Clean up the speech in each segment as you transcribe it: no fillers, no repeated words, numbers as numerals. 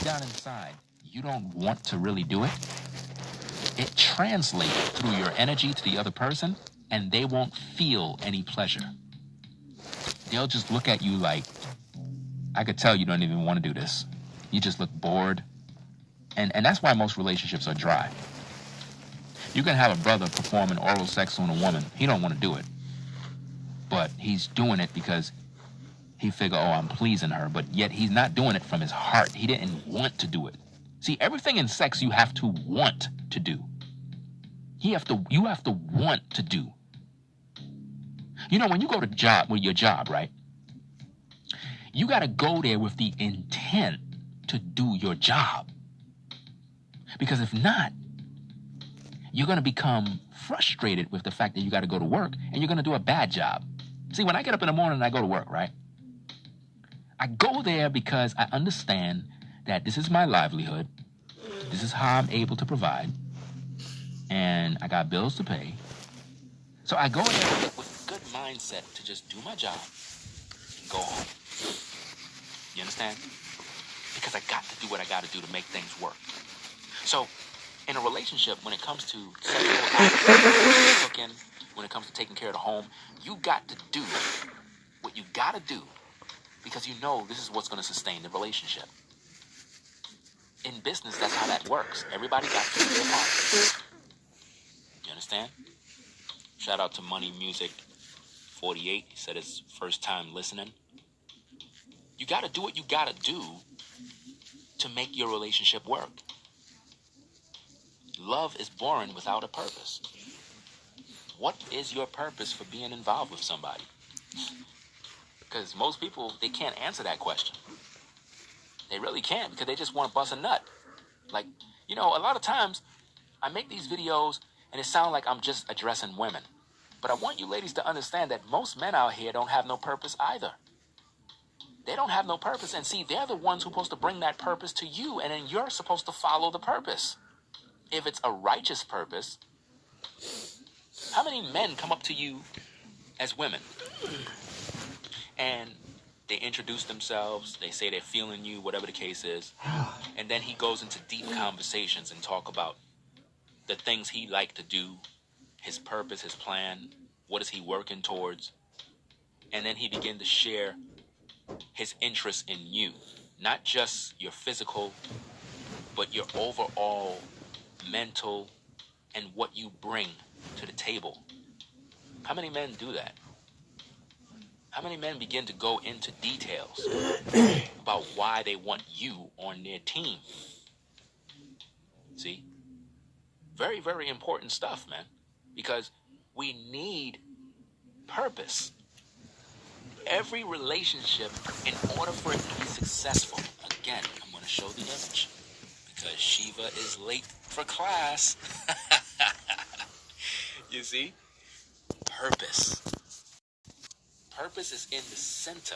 deep down inside, you don't want to really do it, it translates through your energy to the other person, and they won't feel any pleasure. They'll just look at you like, I could tell you don't even want to do this. You just look bored. And that's why most relationships are dry. You can have a brother performing oral sex on a woman. He don't want to do it. But he's doing it because he figure, oh, I'm pleasing her. But yet he's not doing it from his heart. He didn't want to do it. See, everything in sex you have to want to do. You have to want to do. You know, when you go to your job, right? You got to go there with the intent to do your job. Because if not, you're going to become frustrated with the fact that you got to go to work and you're going to do a bad job. See, when I get up in the morning and I go to work, right? I go there because I understand that this is my livelihood. This is how I'm able to provide. And I got bills to pay. So I go there with a good mindset to just do my job and go home. You understand? Because I got to do what I got to do to make things work. So, in a relationship, when it comes to sexual acts, cooking, when it comes to taking care of the home, you got to do what you got to do because you know this is what's going to sustain the relationship. In business, that's how that works. Everybody got to do their part. You understand? Shout out to Money Music 48. He said it's first time listening. You got to do what you got to do to make your relationship work. Love is boring without a purpose. What is your purpose for being involved with somebody? Because most people, they can't answer that question. They really can't because they just want to bust a nut. Like, you know, a lot of times I make these videos and it sounds like I'm just addressing women. But I want you ladies to understand that most men out here don't have no purpose either. They don't have no purpose. And see, they're the ones who are supposed to bring that purpose to you. And then you're supposed to follow the purpose. If it's a righteous purpose, how many men come up to you as women and they introduce themselves, they say they're feeling you, whatever the case is, and then he goes into deep conversations and talk about the things he like to do, his purpose, his plan, what is he working towards, and then he begin to share his interest in you, not just your physical, but your overall mental and what you bring to the table. How many men do that? How many men begin to go into details about why they want you on their team? See? Very, very important stuff, man. Because we need purpose. Every relationship, in order for it to be successful, again, I'm going to show the image because Shiva is late for class. You see? Purpose. Purpose is in the center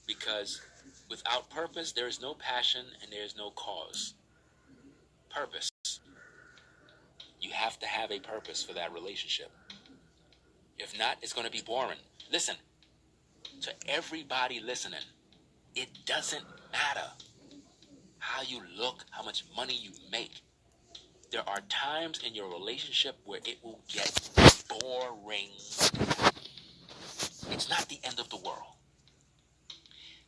because without purpose, there is no passion and there is no cause. Purpose. You have to have a purpose for that relationship. If not, it's going to be boring. Listen, to everybody listening, it doesn't matter how you look, how much money you make. There are times in your relationship where it will get boring. It's not the end of the world.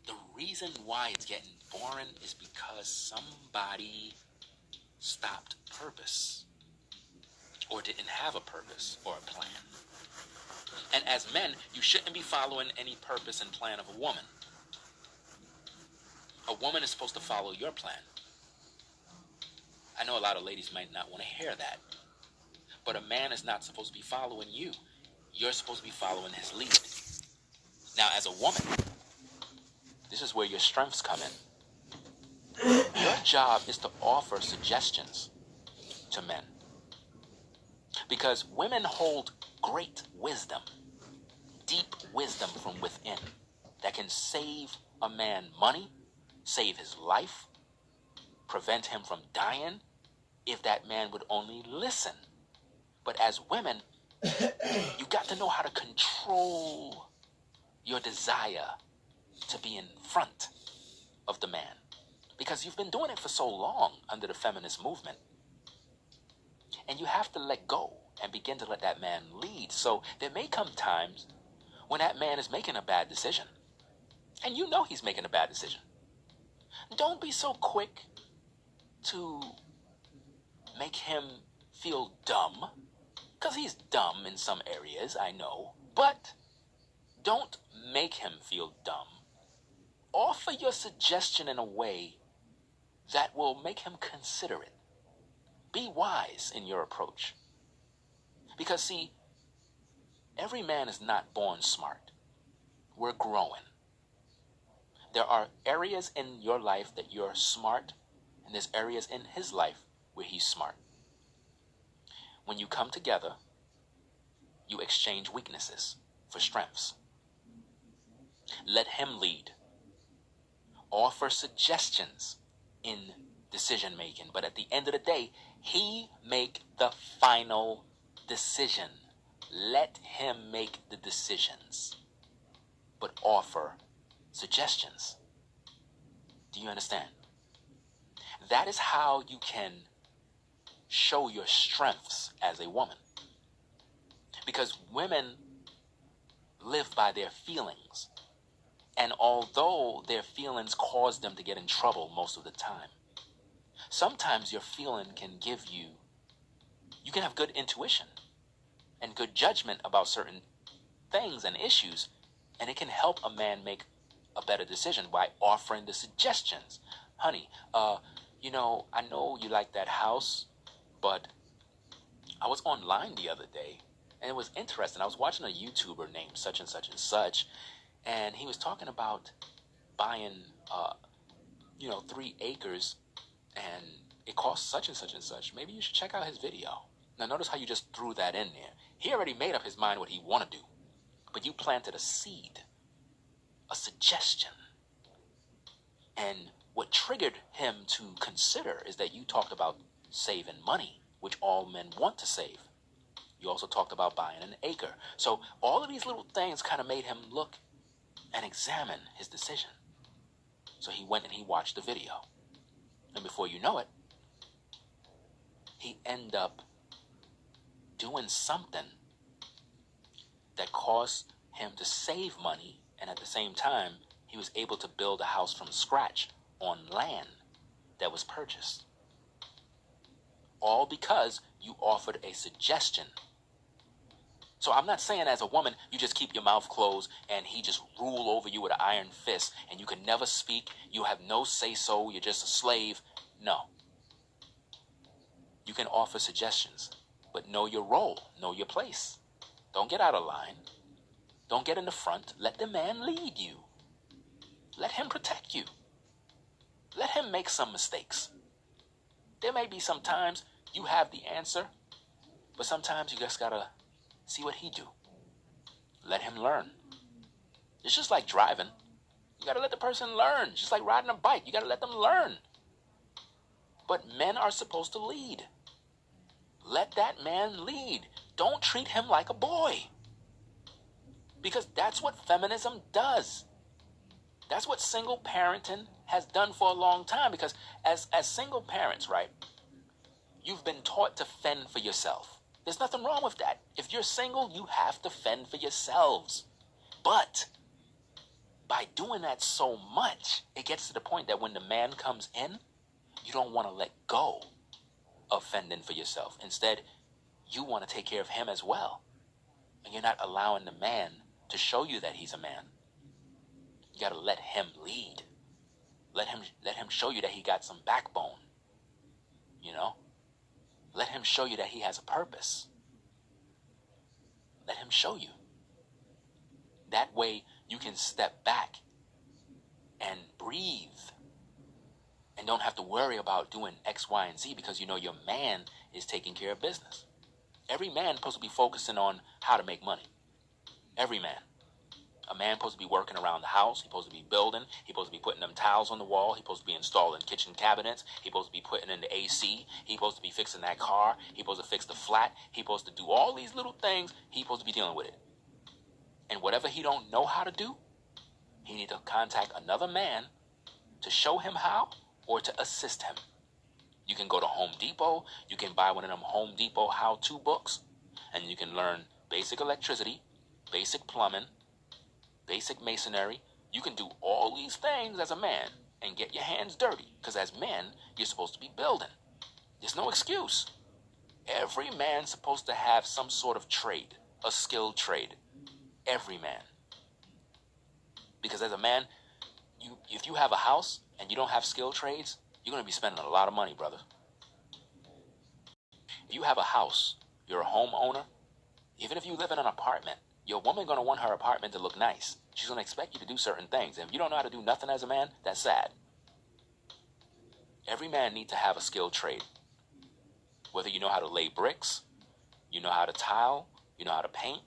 The reason why it's getting boring is because somebody stopped purpose or didn't have a purpose or a plan. And as men, you shouldn't be following any purpose and plan of a woman. A woman is supposed to follow your plan. I know a lot of ladies might not want to hear that, but a man is not supposed to be following you. You're supposed to be following his lead. Now, as a woman, this is where your strengths come in. Your job is to offer suggestions to men. Because women hold great wisdom, deep wisdom from within that can save a man money, save his life, prevent him from dying if that man would only listen. But as women, you got to know how to control your desire to be in front of the man. because you've been doing it for so long under the feminist movement. And you have to let go and begin to let that man lead. So there may come times when that man is making a bad decision, and you know he's making a bad decision. Don't be so quick to make him feel dumb, because he's dumb in some areas, I know, but don't make him feel dumb. Offer your suggestion in a way that will make him consider it. Be wise in your approach. Because, see, every man is not born smart. We're growing. There are areas in your life that you're smart, and there's areas in his life where he's smart. When you come together, you exchange weaknesses for strengths. Let him lead. Offer suggestions in decision making, but at the end of the day, he make the final decision. Let him make the decisions, but offer suggestions. Do you understand? That is how you can show your strengths as a woman. Because women live by their feelings. And although their feelings cause them to get in trouble most of the time, sometimes your feeling can give you can have good intuition and good judgment about certain things and issues, and it can help a man make a better decision by offering the suggestions. Honey, I know you like that house, but I was online the other day, and it was interesting. I was watching a YouTuber named such and such and such, and he was talking about buying, 3 acres, and it costs such and such and such. Maybe you should check out his video. Now, notice how you just threw that in there. He already made up his mind what he want to do, but you planted a seed, a suggestion. And what triggered him to consider is that you talked about saving money, which all men want to save. You also talked about buying an acre. So all of these little things kind of made him look and examine his decision. So he went and he watched the video. And before you know it, he ended up doing something that caused him to save money, and at the same time, he was able to build a house from scratch on land that was purchased. All because you offered a suggestion. So I'm not saying as a woman, you just keep your mouth closed and he just rule over you with an iron fist and you can never speak, you have no say-so, you're just a slave. No. You can offer suggestions, but know your role, know your place. Don't get out of line. Don't get in the front. Let the man lead you. Let him protect you. Let him make some mistakes. There may be some times you have the answer, but sometimes you just gotta see what he do. Let him learn. It's just like driving. You gotta let the person learn. Just like riding a bike. You gotta let them learn. But men are supposed to lead. Let that man lead. Don't treat him like a boy. Because that's what feminism does. That's what single parenting has done for a long time. Because as single parents, right, you've been taught to fend for yourself. There's nothing wrong with that. If you're single, you have to fend for yourselves. But by doing that so much, it gets to the point that when the man comes in, you don't want to let go of fending for yourself. Instead, you want to take care of him as well. And you're not allowing the man to show you that he's a man. You got to let him lead. Let him show you that he got some backbone. Let him show you that he has a purpose. Let him show you. That way you can step back and breathe and don't have to worry about doing X, Y, and Z because you know your man is taking care of business. Every man is supposed to be focusing on how to make money. Every man. A man supposed to be working around the house. He's supposed to be building. He's supposed to be putting them tiles on the wall. He's supposed to be installing kitchen cabinets. He's supposed to be putting in the AC. He's supposed to be fixing that car. He's supposed to fix the flat. He's supposed to do all these little things. He's supposed to be dealing with it. And whatever he don't know how to do, he need to contact another man to show him how or to assist him. You can go to Home Depot, you can buy one of them Home Depot how-to books, and you can learn basic electricity, basic plumbing, basic masonry. You can do all these things as a man and get your hands dirty, because as men, you're supposed to be building. There's no excuse. Every man's supposed to have some sort of trade, a skilled trade. Every man. Because as a man, if you have a house and you don't have skilled trades, you're going to be spending a lot of money, brother. If you have a house, you're a homeowner, even if you live in an apartment, your woman going to want her apartment to look nice. She's going to expect you to do certain things. And if you don't know how to do nothing as a man, that's sad. Every man needs to have a skilled trade. Whether you know how to lay bricks, you know how to tile, you know how to paint,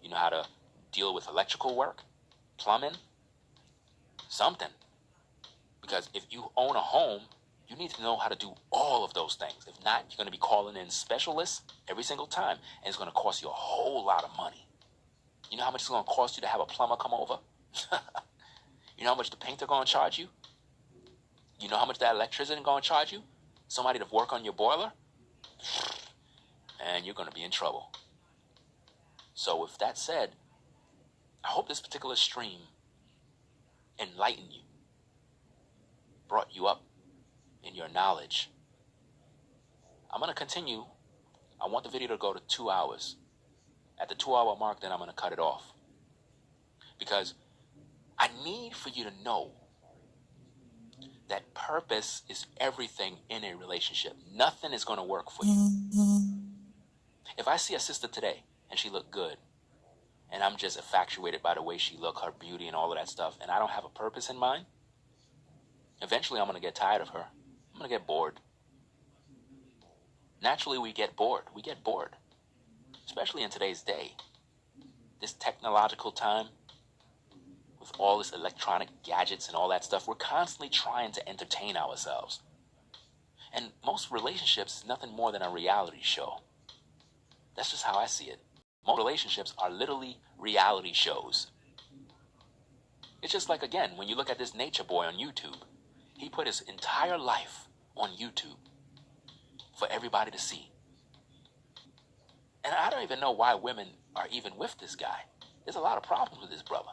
you know how to deal with electrical work, plumbing, something. Because if you own a home, you need to know how to do all of those things. If not, you're going to be calling in specialists every single time, and it's going to cost you a whole lot of money. You know how much it's going to cost you to have a plumber come over? You know how much the painter going to charge you? You know how much that electrician is going to charge you? Somebody to work on your boiler? And you're going to be in trouble. So with that said, I hope this particular stream enlightened you, brought you up in your knowledge. I'm going to continue. I want the video to go to 2 hours. At the 2-hour mark, then I'm going to cut it off. Because I need for you to know that purpose is everything in a relationship. Nothing is going to work for you. If I see a sister today and she look good, and I'm just infatuated by the way she look, her beauty and all of that stuff, and I don't have a purpose in mind, eventually I'm going to get tired of her. I'm going to get bored. Naturally, we get bored. We get bored. Especially in today's day. This technological time, with all this electronic gadgets and all that stuff, we're constantly trying to entertain ourselves. And most relationships is nothing more than a reality show. That's just how I see it. Most relationships are literally reality shows. It's just like, again, when you look at this nature boy on YouTube, he put his entire life on YouTube for everybody to see. And I don't even know why women are even with this guy. There's a lot of problems with this brother.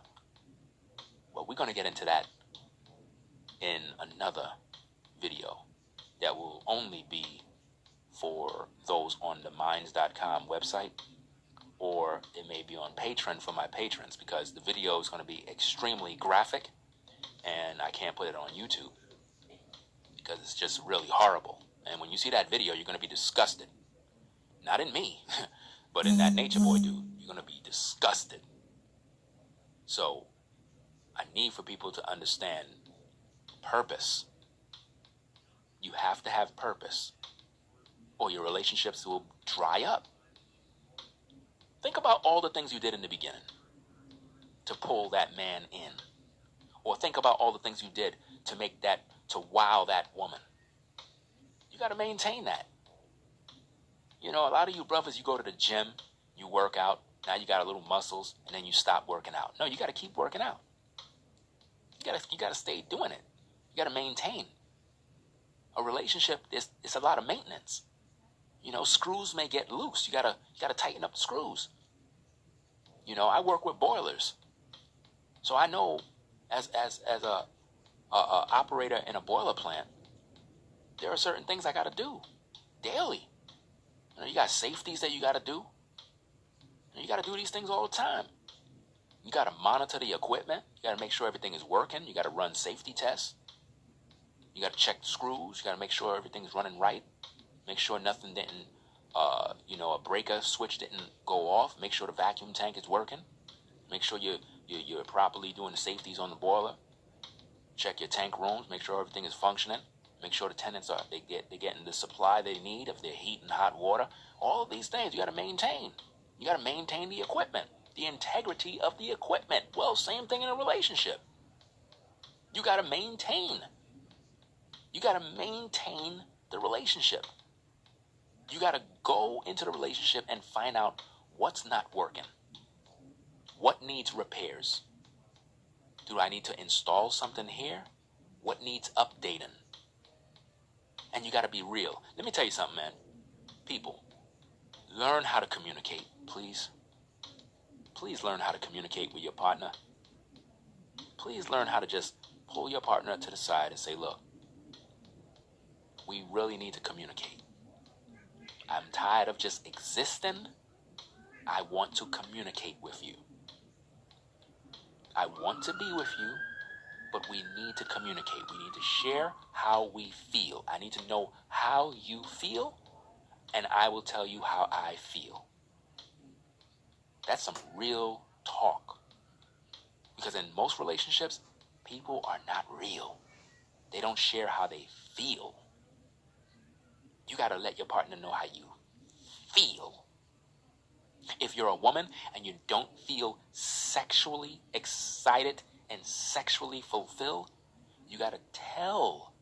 But we're going to get into that in another video that will only be for those on the minds.com website, or it may be on Patreon for my patrons, because the video is going to be extremely graphic and I can't put it on YouTube because it's just really horrible. And when you see that video, you're going to be disgusted. Not in me, but in that nature boy dude. You're going to be disgusted. So I need for people to understand purpose. You have to have purpose, or your relationships will dry up. Think about all the things you did in the beginning to pull that man in. Or think about all the things you did to wow that woman. You got to maintain that. You know, a lot of you brothers, you go to the gym, you work out, now you got a little muscles, and then you stop working out. No, you got to keep working out. You got to stay doing it. You got to maintain. A relationship it's a lot of maintenance. You know, screws may get loose. You gotta tighten up the screws. You know, I work with boilers, so I know as a operator in a boiler plant, there are certain things I gotta do daily. You know, you got safeties that you gotta do. You gotta do these things all the time. You gotta monitor the equipment. You gotta make sure everything is working. You gotta run safety tests. You gotta check the screws. You gotta make sure everything's running right. Make sure nothing didn't, a breaker switch didn't go off. Make sure the vacuum tank is working. Make sure you're properly doing the safeties on the boiler. Check your tank rooms. Make sure everything is functioning. Make sure the tenants they're getting the supply they need, if they're heating hot water. All of these things you got to maintain. You got to maintain the equipment, the integrity of the equipment. Well, same thing in a relationship. You got to maintain. You got to maintain the relationship. You got to go into the relationship and find out what's not working. What needs repairs? Do I need to install something here? What needs updating? And you got to be real. Let me tell you something, man. People, learn how to communicate, please. Please learn how to communicate with your partner. Please learn how to just pull your partner to the side and say, look, we really need to communicate. I'm tired of just existing. I want to communicate with you. I want to be with you, but we need to communicate. We need to share how we feel. I need to know how you feel, and I will tell you how I feel. That's some real talk. Because in most relationships, people are not real. They don't share how they feel. You got to let your partner know how you feel. If you're a woman and you don't feel sexually excited and sexually fulfilled, you got to tell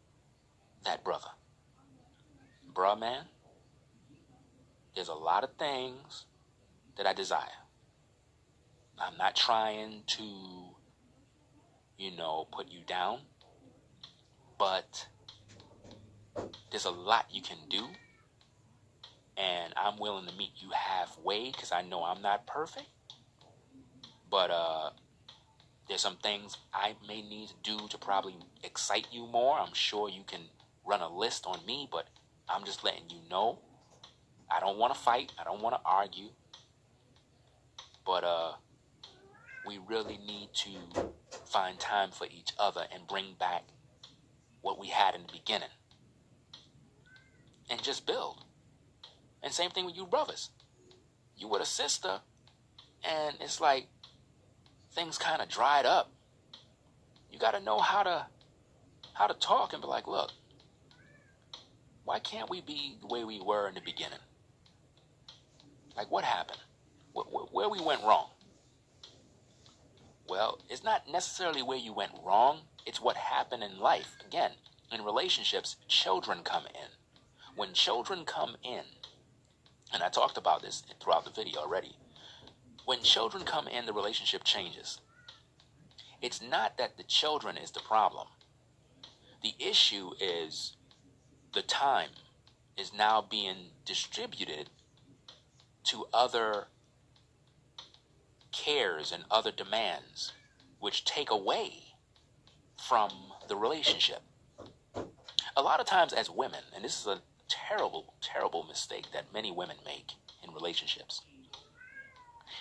that brother, bruh, man, there's a lot of things that I desire. I'm not trying to, put you down, but there's a lot you can do, and I'm willing to meet you halfway because I know I'm not perfect, but there's some things I may need to do to probably excite you more. I'm sure you can run a list on me, but I'm just letting you know. I don't want to fight. I don't want to argue. But we really need to find time for each other and bring back what we had in the beginning. And just build. And same thing with you brothers. You with a sister, and it's like things kind of dried up. You got to know how to talk and be like, look, why can't we be the way we were in the beginning? Like, what happened? Where we went wrong? Well, it's not necessarily where you went wrong. It's what happened in life. Again, in relationships, children come in. When children come in, and I talked about this throughout the video already, when children come in, the relationship changes. It's not that the children is the problem. The issue is the time is now being distributed to other cares and other demands, which take away from the relationship. A lot of times as women, and this is a terrible, terrible mistake that many women make in relationships,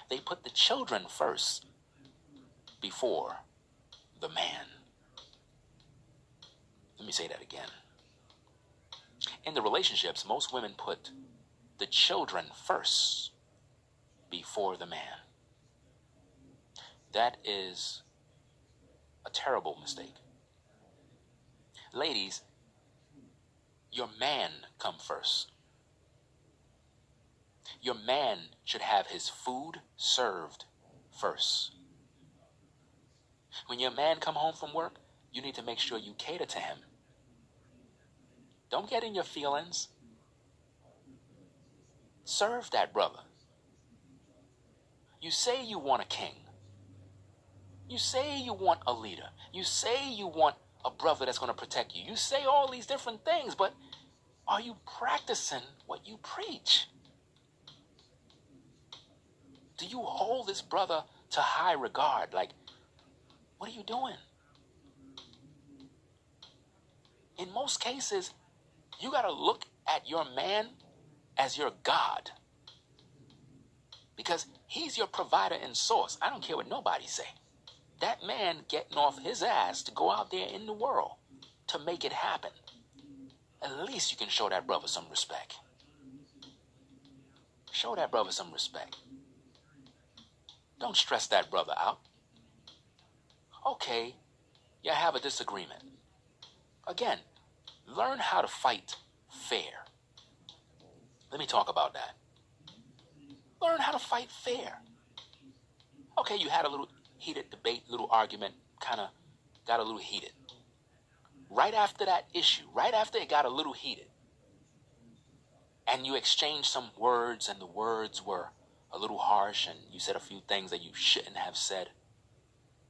they put the children first before the man. Let me say that again. In the relationships, most women put the children first before the man. That is a terrible mistake. Ladies, your man come first. Your man should have his food served first. When your man come home from work, you need to make sure you cater to him. Don't get in your feelings. Serve that brother. You say you want a king. You say you want a leader. You say you want a brother that's going to protect you. You say all these different things, but are you practicing what you preach? Do you hold this brother to high regard? Like, what are you doing? In most cases, you got to look at your man as your God, because he's your provider and source. I don't care what nobody say. That man getting off his ass to go out there in the world to make it happen. At least you can show that brother some respect. Show that brother some respect. Don't stress that brother out. Okay, you have a disagreement. Again, learn how to fight fair. Let me talk about that. Learn how to fight fair. Okay, you had a little heated debate, little argument, kind of got a little heated. Right after that issue, right after it got a little heated, and you exchanged some words, and the words were a little harsh, and you said a few things that you shouldn't have said,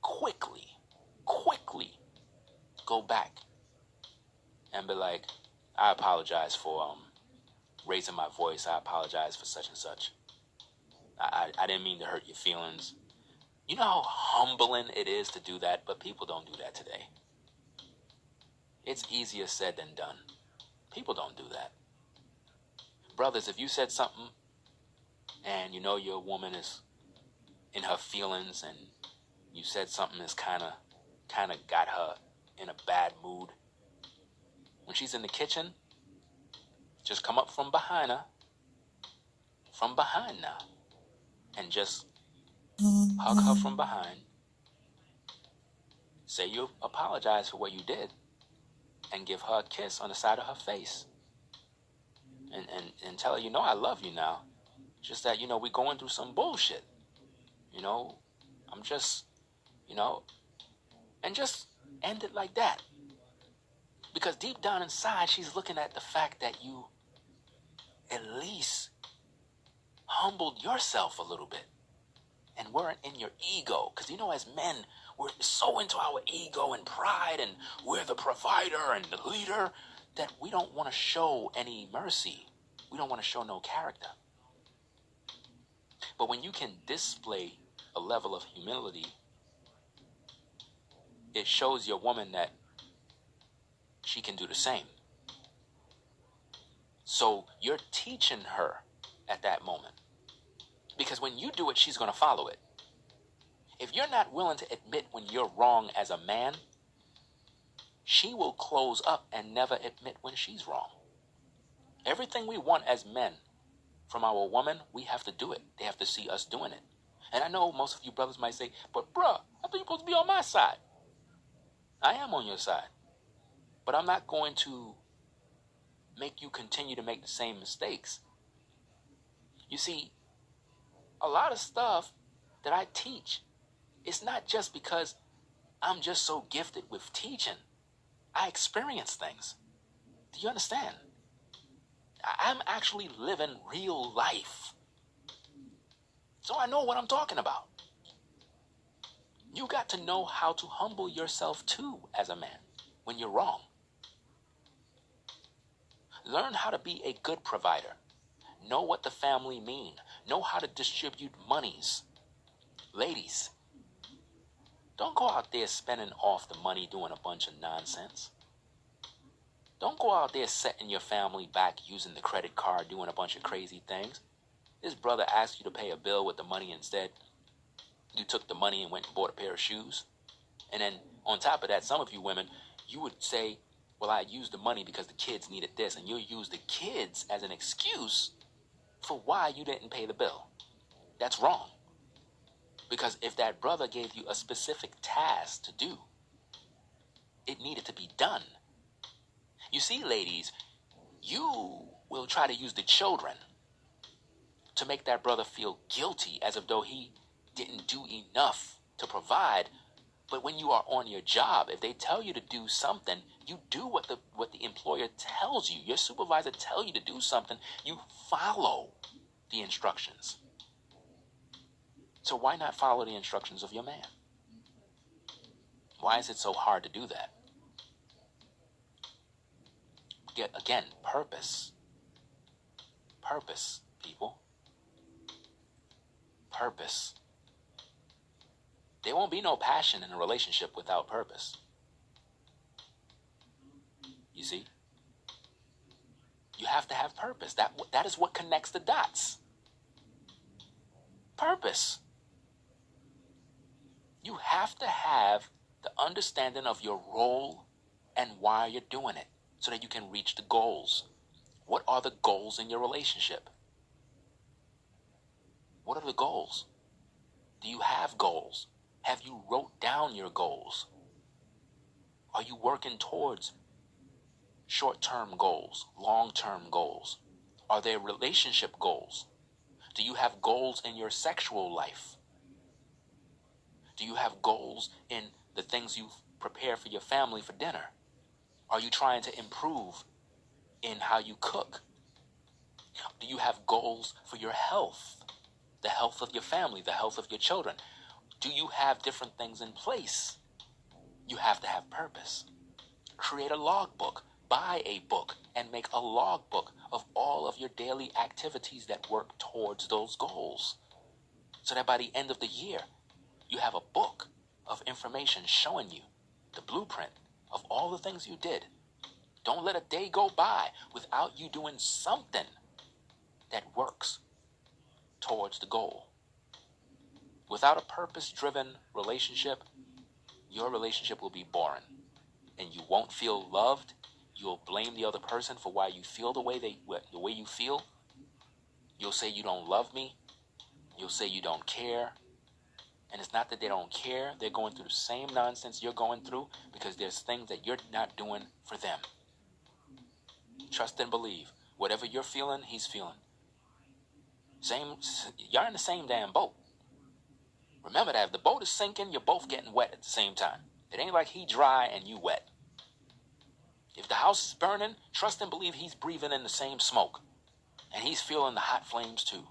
quickly go back and be like, I apologize for raising my voice. I apologize for such and such. I didn't mean to hurt your feelings. You know how humbling it is to do that, but people don't do that today. It's easier said than done. People don't do that. Brothers, if you said something and you know your woman is in her feelings and you said something that's kind of got her in a bad mood, when she's in the kitchen, just come up from behind her, from behind now, and just hug her from behind. Say you apologize for what you did and give her a kiss on the side of her face. And tell her, you know, I love you now. Just that, you know, we're going through some bullshit. You know, I'm just, you know, and just end it like that. Because deep down inside, she's looking at the fact that you at least humbled yourself a little bit and weren't in your ego. Because, you know, as men, we're so into our ego and pride and we're the provider and the leader that we don't want to show any mercy. We don't want to show no character. But when you can display a level of humility, it shows your woman that she can do the same. So you're teaching her at that moment. Because when you do it, she's going to follow it. If you're not willing to admit when you're wrong as a man, she will close up and never admit when she's wrong. Everything we want as men from our woman, we have to do it. They have to see us doing it. And I know most of you brothers might say, but bruh, I thought you were supposed to be on my side. I am on your side. But I'm not going to make you continue to make the same mistakes. You see, a lot of stuff that I teach, it's not just because I'm just so gifted with teaching. I experience things. Do you understand? I'm actually living real life. So I know what I'm talking about. You got to know how to humble yourself too as a man when you're wrong. Learn how to be a good provider. Know what the family mean. Know how to distribute monies. Ladies, don't go out there spending off the money doing a bunch of nonsense. Don't go out there setting your family back using the credit card, doing a bunch of crazy things. This brother asked you to pay a bill with the money instead. You took the money and went and bought a pair of shoes. And then on top of that, some of you women, you would say, well, I used the money because the kids needed this. And you'll use the kids as an excuse for why you didn't pay the bill. That's wrong. Because if that brother gave you a specific task to do, it needed to be done. You see, ladies, you will try to use the children to make that brother feel guilty as if though he didn't do enough to provide. But when you are on your job, if they tell you to do something, you do what the employer tells you. Your supervisor tells you to do something, you follow the instructions. So why not follow the instructions of your man? Why is it so hard to do that? Again, purpose. Purpose, people. Purpose. There won't be no passion in a relationship without purpose. You see? You have to have purpose. That is what connects the dots. Purpose. You have to have the understanding of your role and why you're doing it so that you can reach the goals. What are the goals in your relationship? What are the goals? Do you have goals? Have you wrote down your goals? Are you working towards short-term goals, long-term goals? Are there relationship goals? Do you have goals in your sexual life? Do you have goals in the things you prepare for your family for dinner? Are you trying to improve in how you cook? Do you have goals for your health? The health of your family, the health of your children? Do you have different things in place? You have to have purpose. Create a logbook. Buy a book and make a log book of all of your daily activities that work towards those goals. So that by the end of the year, you have a book of information showing you the blueprint of all the things you did. Don't let a day go by without you doing something that works towards the goal. Without a purpose-driven relationship, your relationship will be boring, and you won't feel loved. You'll blame the other person for why you feel the way you feel. You'll say you don't love me. You'll say you don't care. And it's not that they don't care. They're going through the same nonsense you're going through because there's things that you're not doing for them. Trust and believe. Whatever you're feeling, he's feeling. Y'all in the same damn boat. Remember that if the boat is sinking, you're both getting wet at the same time. It ain't like he dry and you wet. If the house is burning, trust and believe he's breathing in the same smoke. And he's feeling the hot flames too.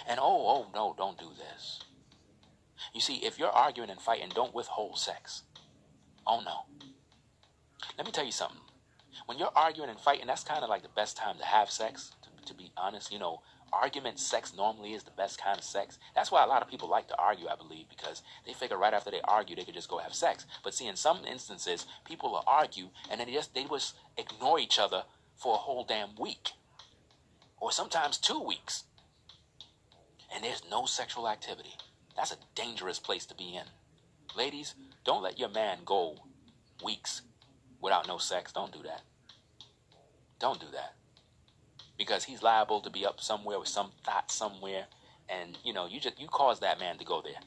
And oh no, don't do this. You see, if you're arguing and fighting, don't withhold sex. Oh no. Let me tell you something. When you're arguing and fighting, that's kind of like the best time to have sex, to be honest. You know, argument sex normally is the best kind of sex. That's why a lot of people like to argue, I believe, because they figure right after they argue, they could just go have sex. But see, in some instances, people will argue and then they just ignore each other for a whole damn week. Or sometimes 2 weeks. And there's no sexual activity. That's a dangerous place to be in. Ladies, don't let your man go weeks without no sex. Don't do that. Don't do that. Because he's liable to be up somewhere with some thought somewhere. And, you know, you caused that man to go there.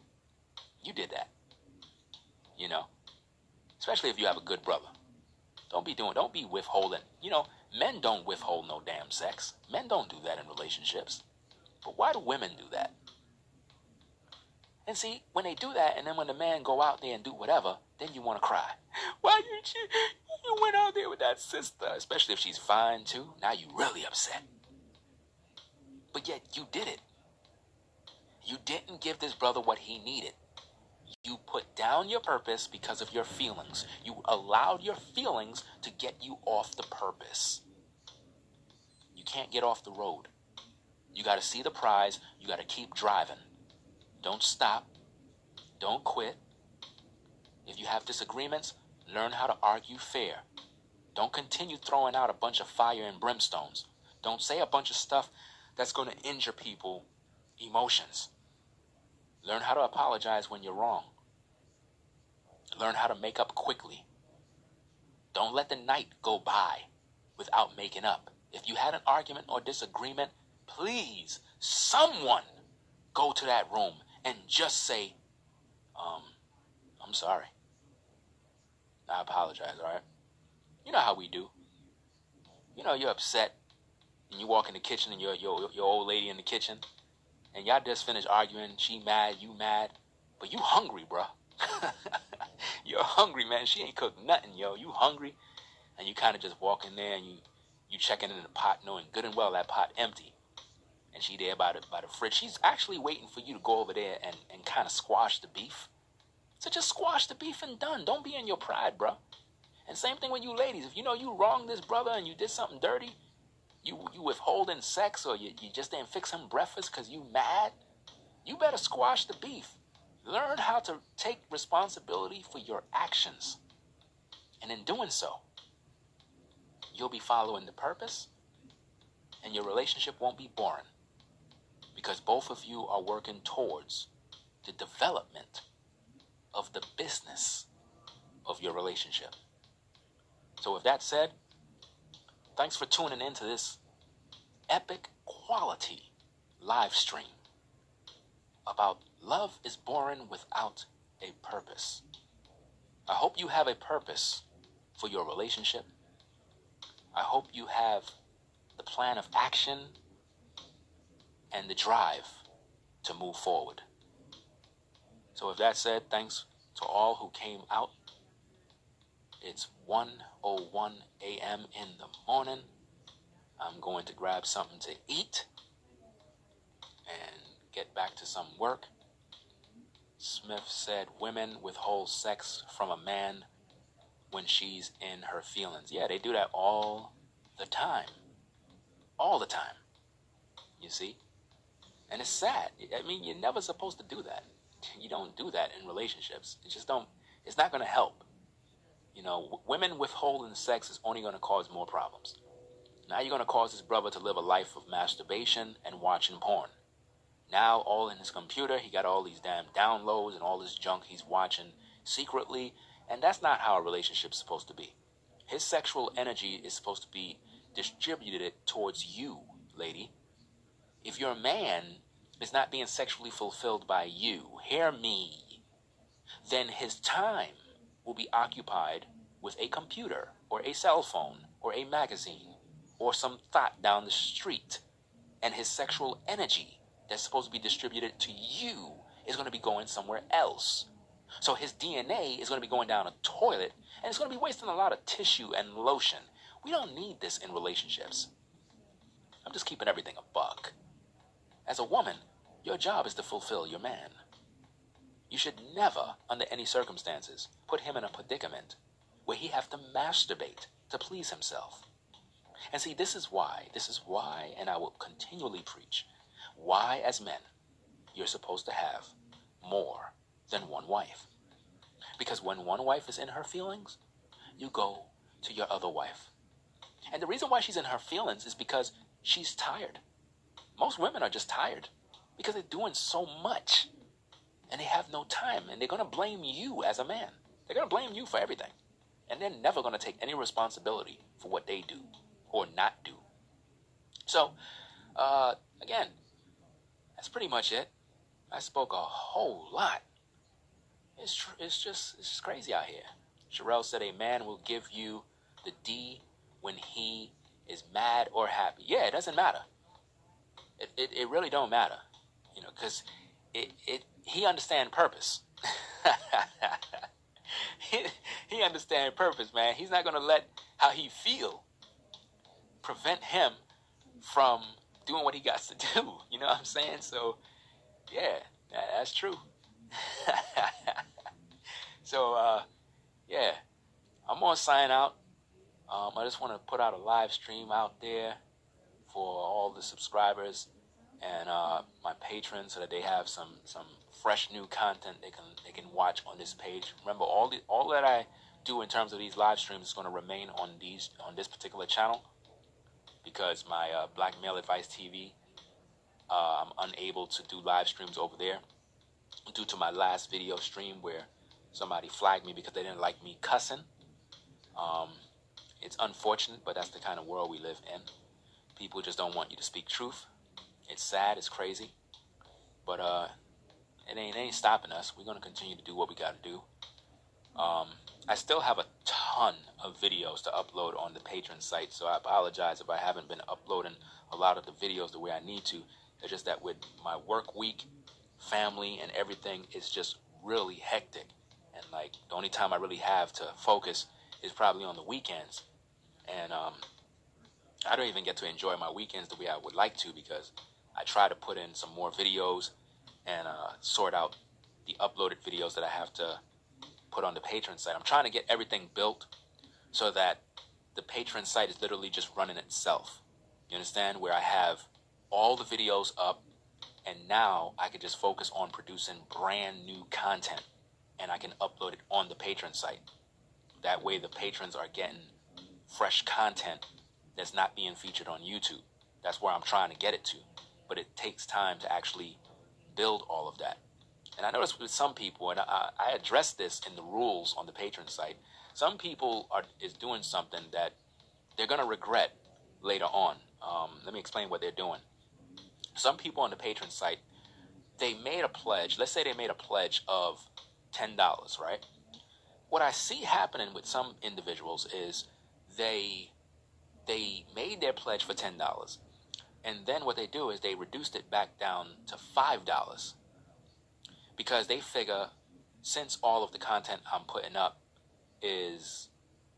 You did that. You know. Especially if you have a good brother. Don't be withholding. You know, men don't withhold no damn sex. Men don't do that in relationships. But why do women do that? And see, when they do that, and then when the man go out there and do whatever, then you want to cry. Why you went out there with that sister? Especially if she's fine too. Now you really upset. But yet you did it. You didn't give this brother what he needed. You put down your purpose because of your feelings. You allowed your feelings to get you off the purpose. You can't get off the road. You got to see the prize. You got to keep driving. Don't stop. Don't quit. If you have disagreements, learn how to argue fair. Don't continue throwing out a bunch of fire and brimstones. Don't say a bunch of stuff that's going to injure people's emotions. Learn how to apologize when you're wrong. Learn how to make up quickly. Don't let the night go by without making up. If you had an argument or disagreement, please, someone go to that room and just say, I'm sorry. I apologize, all right? You know how we do. You know, you're upset and you walk in the kitchen and your old lady in the kitchen and y'all just finished arguing. She mad, you mad, but you hungry, bruh. You're hungry, man. She ain't cooked nothing, yo. You hungry, and you kind of just walk in there and you checking in the pot, knowing good and well that pot empty, and she there by the fridge. She's actually waiting for you to go over there and kind of squash the beef. So just squash the beef and done. Don't be in your pride, bro. And same thing with you ladies. If you know you wronged this brother and you did something dirty, you withholding sex, or you just didn't fix him breakfast because you mad, you better squash the beef. Learn how to take responsibility for your actions. And in doing so, you'll be following the purpose, and your relationship won't be boring, because both of you are working towards the development of the business of your relationship. So with that said, thanks for tuning into this epic quality live stream about love is boring without a purpose. I hope you have a purpose for your relationship. I hope you have the plan of action and the drive to move forward. So with that said, thanks to all who came out. It's 1:01 a.m. in the morning. I'm going to grab something to eat and get back to some work. Smith said women withhold sex from a man when she's in her feelings. Yeah, they do that all the time. All the time. You see? And it's sad. I mean, you're never supposed to do that. You don't do that in relationships. It just don't, it's not going to help. You know, women withholding sex is only going to cause more problems. Now you're going to cause this brother to live a life of masturbation and watching porn. Now, all in his computer, he got all these damn downloads and all this junk he's watching secretly. And that's not how a relationship's supposed to be. His sexual energy is supposed to be distributed towards you, lady. If your man is not being sexually fulfilled by you, hear me, then his time will be occupied with a computer or a cell phone or a magazine or some thought down the street. And his sexual energy that's supposed to be distributed to you is going to be going somewhere else. So his DNA is going to be going down a toilet, and it's going to be wasting a lot of tissue and lotion. We don't need this in relationships. I'm just keeping everything a buck. As a woman, your job is to fulfill your man. You should never, under any circumstances, put him in a predicament where he have to masturbate to please himself. And see, this is why, and I will continually preach, why as men, you're supposed to have more than one wife. Because when one wife is in her feelings, you go to your other wife. And the reason why she's in her feelings is because she's tired. Most women are just tired because they're doing so much and they have no time, and they're going to blame you as a man. They're going to blame you for everything, and they're never going to take any responsibility for what they do or not do. So, again, that's pretty much it. I spoke a whole lot. It's just crazy out here. Sherelle said a man will give you the D when he is mad or happy. Yeah, it doesn't matter. It really don't matter, you know, because he understand purpose. he understand purpose, man. He's not gonna let how he feel prevent him from doing what he got to do. You know what I'm saying? So, yeah, that's true. So, yeah, I'm gonna sign out. I just want to put out a live stream out there for all the subscribers and my patrons, so that they have some fresh new content they can watch on this page. Remember, all that I do in terms of these live streams is going to remain on this particular channel, because my Black Male Advice TV, I'm unable to do live streams over there due to my last video stream where somebody flagged me because they didn't like me cussing. It's unfortunate, but that's the kind of world we live in. People just don't want you to speak truth. It's sad, it's crazy, but it ain't stopping us. We're going to continue to do what we got to do. I still have a ton of videos to upload on the Patreon site, so I apologize if I haven't been uploading a lot of the videos the way I need to. It's just that with my work week, family, and everything, it's just really hectic. And like, the only time I really have to focus is probably on the weekends. And I don't even get to enjoy my weekends the way I would like to, because I try to put in some more videos and sort out the uploaded videos that I have to put on the Patreon site. I'm trying to get everything built so that the Patreon site is literally just running itself. You understand? Where I have all the videos up, and now I can just focus on producing brand new content, and I can upload it on the Patreon site. That way the patrons are getting fresh content that's not being featured on YouTube. That's where I'm trying to get it to. But it takes time to actually build all of that. And I noticed with some people, and I addressed this in the rules on the Patreon site, some people is doing something that they're going to regret later on. Let me explain what they're doing. Some people on the Patreon site, they made a pledge. Let's say they made a pledge of $10, right? What I see happening with some individuals is they made their pledge for $10, and then what they do is they reduced it back down to $5, because they figure, since all of the content I'm putting up is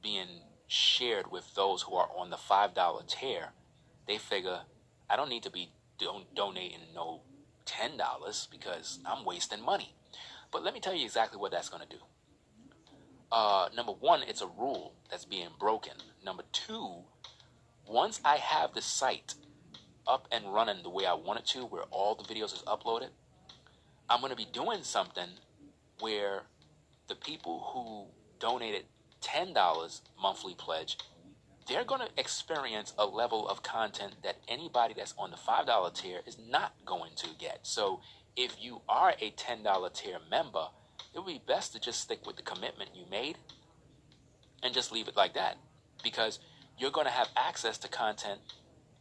being shared with those who are on the $5 tier, they figure I don't need to be donating no $10 because I'm wasting money. But let me tell you exactly what that's going to do. number one, it's a rule that's being broken. Number two, once I have the site up and running the way I want it to, where all the videos is uploaded, I'm going to be doing something where the people who donated $10 monthly pledge, they're going to experience a level of content that anybody that's on the $5 tier is not going to get. So if you are a $10 tier member, it would be best to just stick with the commitment you made and just leave it like that, because you're going to have access to content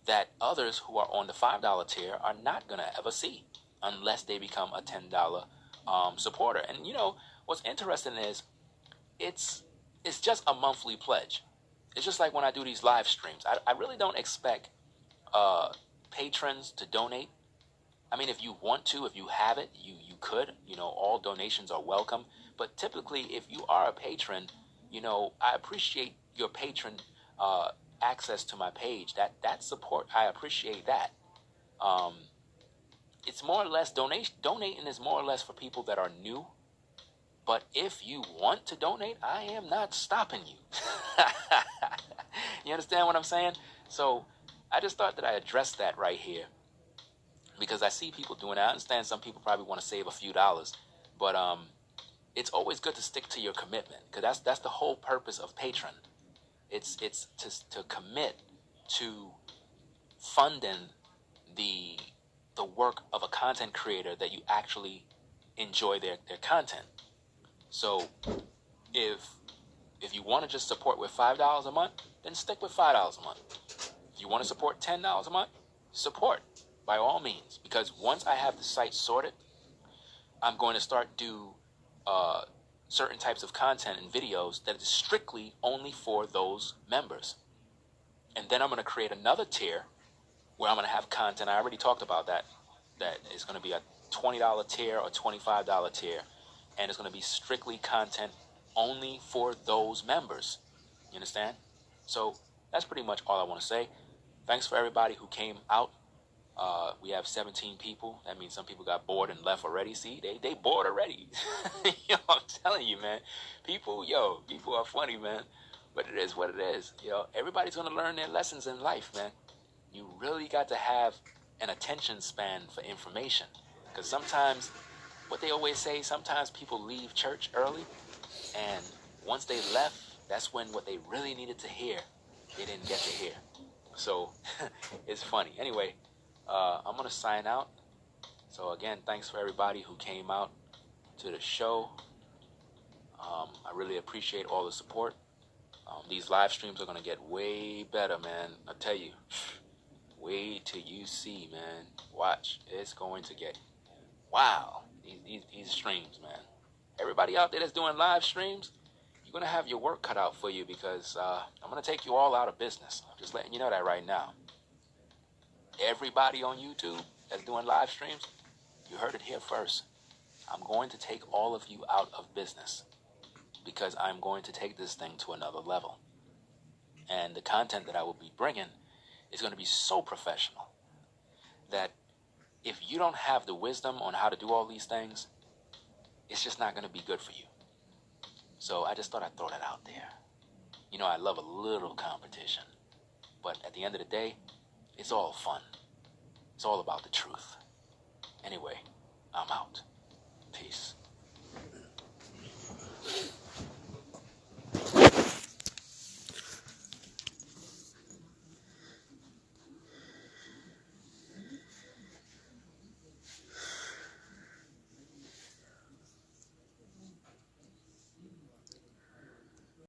that others who are on the $5 tier are not going to ever see unless they become a $10 supporter. And you know what's interesting is it's just a monthly pledge. It's just like when I do these live streams. I really don't expect patrons to donate. I mean, if you want to, if you have it, you could. You know, all donations are welcome. But typically, if you are a patron, you know, I appreciate your patron access to my page. That support, I appreciate that. It's more or less donating is more or less for people that are new. But if you want to donate, I am not stopping you. You understand what I'm saying? So I just thought that I addressed that right here, because I see people doing it. I understand some people probably want to save a few dollars, but it's always good to stick to your commitment, because that's the whole purpose of Patreon. It's to commit to funding the work of a content creator that you actually enjoy their content. So if you want to just support with $5 a month, then stick with $5 a month. If you want to support $10 a month, support by all means, because once I have the site sorted, I'm going to start do certain types of content and videos that is strictly only for those members. And then I'm going to create another tier where I'm going to have content. I already talked about that. That is going to be a $20 tier or $25 tier. And it's going to be strictly content only for those members. You understand? So that's pretty much all I want to say. Thanks for everybody who came out. We have 17 people. That means some people got bored and left already. See, they bored already. Yo, I'm telling you, man. People are funny, man. But it is what it is. Everybody's going to learn their lessons in life, man. You really got to have an attention span for information. Because sometimes, what they always say, sometimes people leave church early, and once they left, that's when what they really needed to hear, they didn't get to hear. So, it's funny. Anyway, I'm going to sign out. So again, thanks for everybody who came out to the show. I really appreciate all the support. These live streams are going to get way better, man. I tell you, wait till you see, man. Watch. It's going to get wow. These streams, man. Everybody out there that's doing live streams, you're going to have your work cut out for you, because I'm going to take you all out of business. I'm just letting you know that right now. Everybody on YouTube that's doing live streams, you heard it here first. I'm going to take all of you out of business, because I'm going to take this thing to another level. And the content that I will be bringing is going to be so professional that if you don't have the wisdom on how to do all these things, it's just not going to be good for you. So I just thought I'd throw that out there. I love a little competition, but at the end of the day, it's all fun. It's all about the truth. Anyway, I'm out. Peace.